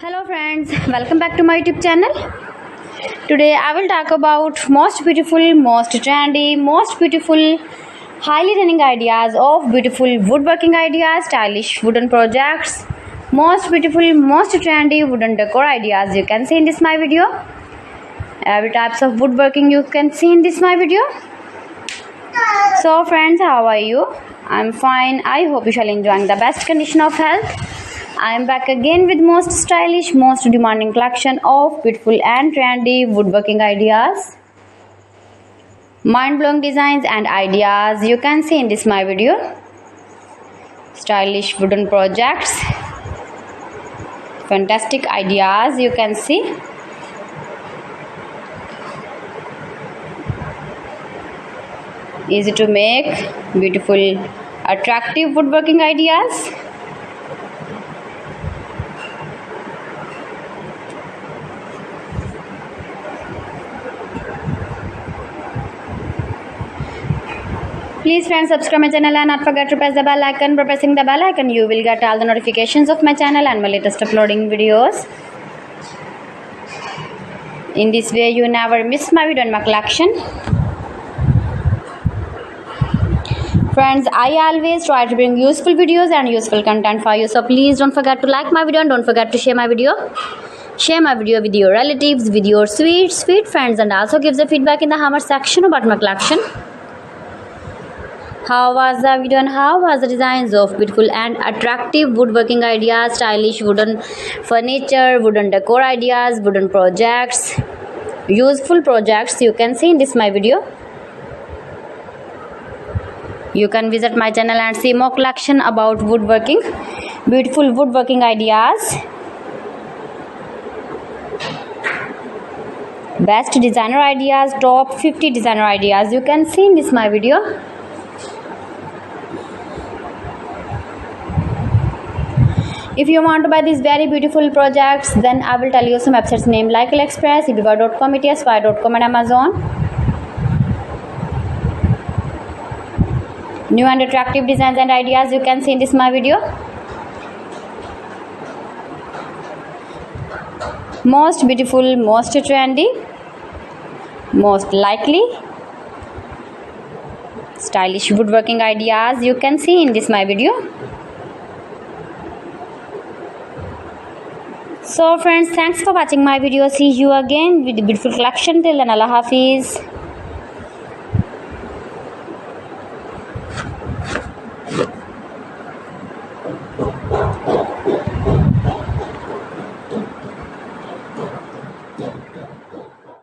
Hello friends, welcome back to my YouTube channel. Today I will talk about most beautiful, most trendy, most beautiful, highly running ideas of beautiful woodworking ideas, stylish wooden projects, most beautiful, most trendy wooden decor ideas you can see in this my video. Every types of woodworking you can see in this my video. So friends, how are you? I'm fine. I hope you shall enjoying the best condition of health. I am back again with most stylish, most demanding collection of beautiful and trendy woodworking ideas, mind-blowing designs and ideas you can see in this my video. Stylish wooden projects, fantastic ideas you can see. Easy to make, beautiful, attractive woodworking ideas. Please friends, subscribe my channel and not forget to press the bell icon. By pressing the bell icon you will get all the notifications of my channel and my latest uploading videos. In this way you never miss my video and my collection. Friends, I always try to bring useful videos and useful content for you, so please don't forget to like my video and don't forget to share my video. Share my video with your relatives, with your sweet friends, and also give the feedback in the comment section about my collection. How was the video and how was the designs of beautiful and attractive woodworking ideas, stylish wooden furniture, wooden decor ideas, wooden projects, useful projects you can see in this my video. You can visit my channel and see more collection about woodworking, beautiful woodworking ideas, best designer ideas, top 50 designer ideas you can see in this my video. If you want to buy these very beautiful projects, then I will tell you some websites name like AliExpress, eBay.com, ETSY.com and Amazon. New and attractive designs and ideas you can see in this my video. Most beautiful, most trendy, most likely, stylish woodworking ideas you can see in this my video. So friends, thanks for watching my video. See you again with the beautiful collection. Till then, Allah Hafiz.